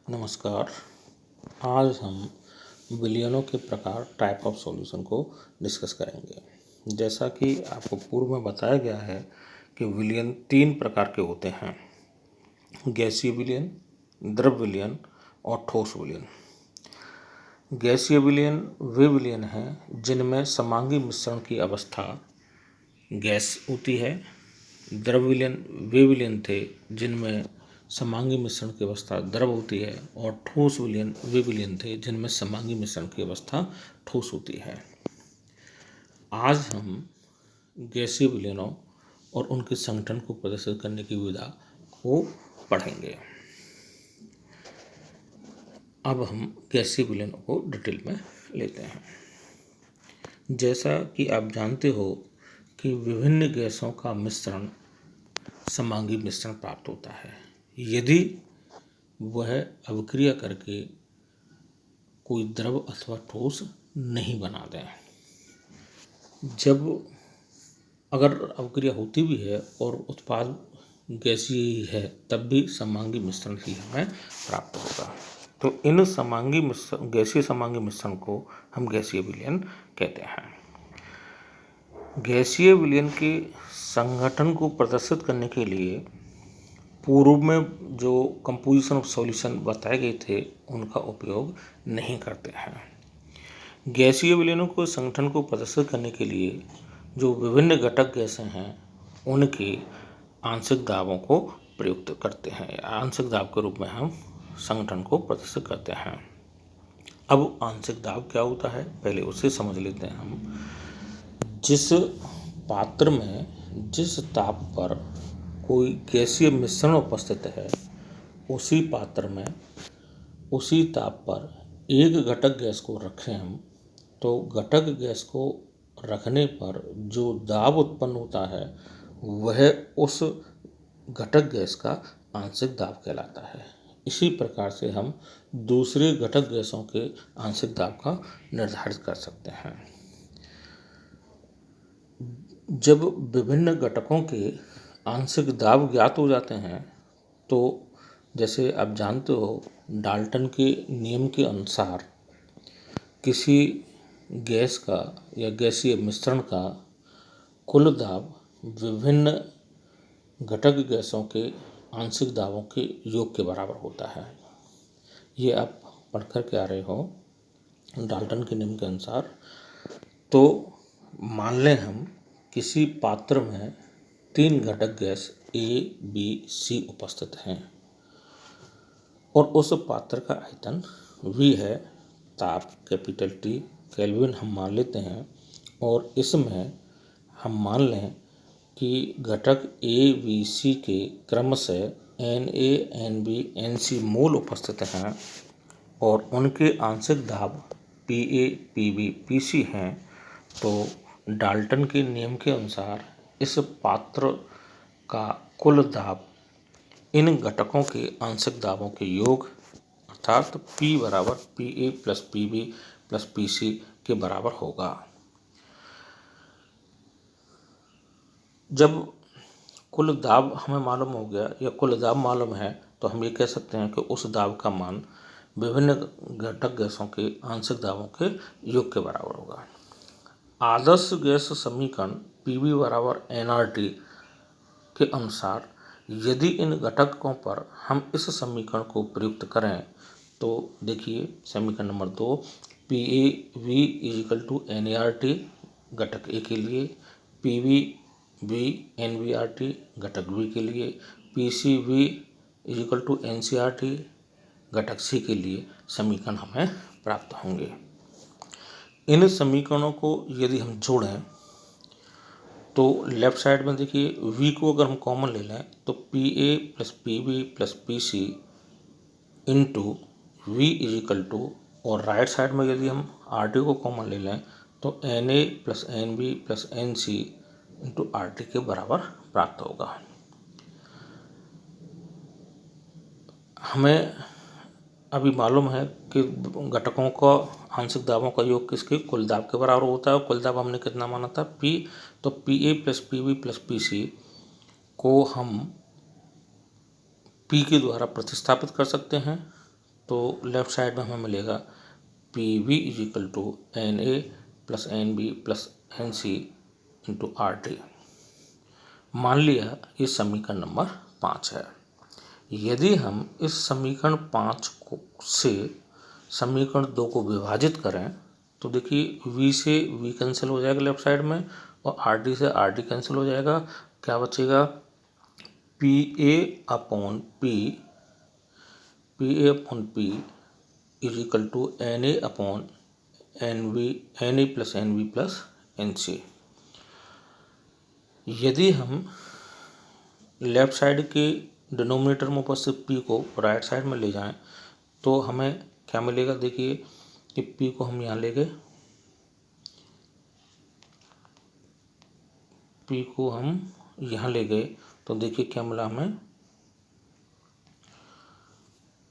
नमस्कार। आज हम विलयनों के प्रकार टाइप ऑफ सॉल्यूशन को डिस्कस करेंगे। जैसा कि आपको पूर्व में बताया गया है कि विलयन 3 प्रकार के होते हैं: गैसीय विलयन, द्रव विलयन और ठोस विलयन। गैसीय विलयन वे विलयन हैं जिनमें समांगी मिश्रण की अवस्था गैस होती है। द्रव विलयन वे विलयन थे जिनमें समांगी मिश्रण की अवस्था द्रव होती है, और ठोस विलयन वे विलयन थे जिनमें समांगी मिश्रण की अवस्था ठोस होती है। आज हम गैसीय विलयनों और उनके संगठन को प्रदर्शित करने की विधा को पढ़ेंगे। अब हम गैसीय विलयनों को डिटेल में लेते हैं। जैसा कि आप जानते हो कि विभिन्न गैसों का मिश्रण समांगी मिश्रण प्राप्त होता है यदि वह अभिक्रिया करके कोई द्रव अथवा ठोस नहीं बना दें। जब अगर अभिक्रिया होती भी है और उत्पाद गैसीय ही है, तब भी समांगी मिश्रण ही हमें प्राप्त होगा। तो इन समांगी मिश्रण, गैसीय समांगी मिश्रण को हम गैसीय विलयन कहते हैं। गैसीय विलयन के संगठन को प्रदर्शित करने के लिए पूर्व में जो कंपोजिशन ऑफ सॉल्यूशन बताए गए थे उनका उपयोग नहीं करते हैं। गैसीय विलयनों को संगठन को प्रदर्शित करने के लिए जो विभिन्न घटक गैसें हैं उनके आंशिक दाबों को प्रयुक्त करते हैं। आंशिक दाब के रूप में हम संगठन को प्रदर्शित करते हैं। अब आंशिक दाब क्या होता है पहले उसे समझ लेते हैं हम। जिस पात्र में जिस ताप पर कोई गैसीय मिश्रण उपस्थित है, उसी पात्र में उसी ताप पर एक घटक गैस को रखें हम, तो घटक गैस को रखने पर जो दाब उत्पन्न होता है वह उस घटक गैस का आंशिक दाब कहलाता है। इसी प्रकार से हम दूसरे घटक गैसों के आंशिक दाब का निर्धारित कर सकते हैं। जब विभिन्न घटकों के आंशिक दाब ज्ञात हो जाते हैं तो जैसे आप जानते हो डाल्टन के नियम के अनुसार किसी गैस का या गैसीय मिश्रण का कुल दाब विभिन्न घटक गैसों के आंशिक दाबों के योग के बराबर होता है। ये आप पढ़ कर के आ रहे हो डाल्टन के नियम के अनुसार। तो मान लें हम किसी पात्र में 3 घटक गैस A, B, C उपस्थित हैं और उस पात्र का आयतन V है, ताप कैपिटल T केल्विन हम मान लेते हैं, और इसमें हम मान लें कि घटक A, B, C के क्रमशः Na, Nb, Nc मोल उपस्थित हैं और उनके आंशिक दाब Pa, Pb, Pc हैं। तो डाल्टन के नियम के अनुसार इस पात्र का कुल दाब इन घटकों के आंशिक दाबों के योग अर्थात P बराबर Pa plus Pb plus Pc के बराबर होगा। जब कुल दाब हमें मालूम हो गया या कुल दाब मालूम है तो हम ये कह सकते हैं कि उस दाब का मान विभिन्न घटक गैसों के आंशिक दाबों के योग के बराबर होगा। आदर्श गैस समीकरण Pv बराबर nRT के अनुसार यदि इन घटकों पर हम इस समीकरण को प्रयुक्त करें तो देखिए समीकरण नंबर 2 PaV = NART घटक A के लिए, PVV NVRT घटक B के लिए, PCV = NCRT घटक C के लिए समीकरण हमें प्राप्त होंगे। इन समीकरणों को यदि हम जोड़ें तो लेफ्ट साइड में देखिए V को अगर हम कॉमन ले लें तो Pa plus Pb plus Pc into V = और राइट साइड में यदि हम RT को कॉमन ले लें तो Na plus Nb plus Nc into RT के बराबर प्राप्त होगा। हमें अभी मालूम है कि घटकों का आंशिक दाबों का योग किसके कुल दाब के बराबर होता है। कुल दाब हमने कितना माना था P, तो Pa plus Pb plus Pc को हम P के द्वारा प्रतिस्थापित कर सकते हैं तो लेफ्ट साइड में हमें मिलेगा P V is equal to N A plus N B plus N C into R T. मान लिया ये समीकरण नंबर 5 है। यदि हम इस समीकरण 5 को से समीकरण 2 को विभाजित करें तो देखिए v से v कैंसिल हो जाएगा लेफ्ट साइड में, और आर डी से आर डी कैंसिल हो जाएगा। क्या बचेगा? P A upon P is equal to N A upon N A plus N B plus N C. यदि हम लेफ्ट साइड के डिनोमिनेटर में उपस्थित p को राइट साइड में ले जाएं तो हमें क्या मिलेगा? देखिए कि p को हम यहाँ ले गए, p को हम यहाँ ले गए तो देखिए क्या मिला हमें?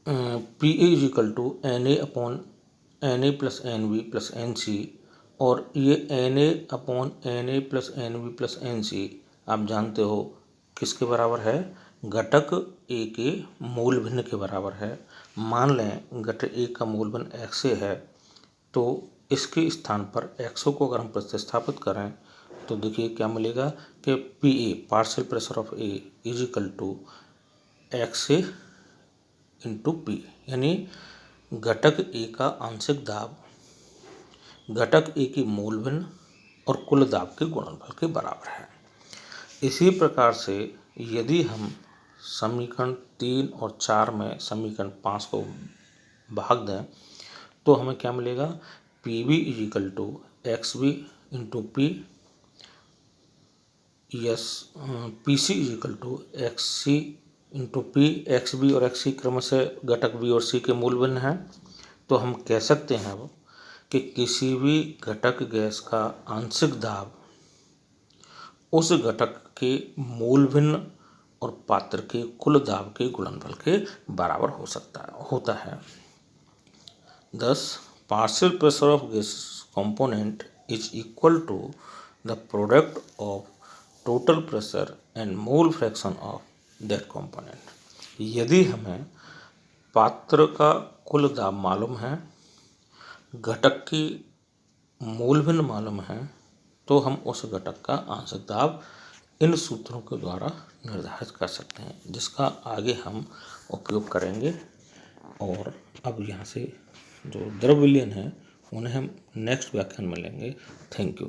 P A is equal to N A upon N A plus N B plus N C, और ये N A upon N A plus N B plus N C आप जानते हो किसके बराबर है? घटक ए के मूल भिन्न के बराबर है। मान लें घटक ए का मूल भिन्न एक्स ए है, तो इसके स्थान पर एक्सओ को अगर हम प्रतिस्थापित करें तो देखिए क्या मिलेगा कि P A partial pressure of A is equal to X A into P, यानी घटक ए का आंशिक दाब घटक ए की मूल भिन्न और कुल दाब के गुणनफल के बराबर है। इसी प्रकार से यदि हम समीकरण 3 और 4 में समीकरण 5 को भाग दें तो हमें क्या मिलेगा? P B is equal to X B into P, yes P C is equal to X C into P. X B और एक्स सी क्रम से घटक बी और सी के मूल भिन्न हैं, तो हम कह सकते हैं अब कि किसी भी घटक गैस का आंशिक दाब उस घटक के मूल भिन्न और पात्र के कुल दाब के गुणनफल के बराबर होता है। Thus, partial pressure of gas component is equal to the product of total pressure and mole fraction of that component। यदि हमें पात्र का कुल दाब मालूम है, घटक की मूल भिन्न मालूम है, तो हम उस घटक का आंशिक दाब इन सूत्रों के द्वारा निर्धारित कर सकते हैं, जिसका आगे हम उपयोग करेंगे। और अब यहाँ से जो द्रव्य विलयन है उन्हें हम नेक्स्ट व्याख्यान में लेंगे। Thank you.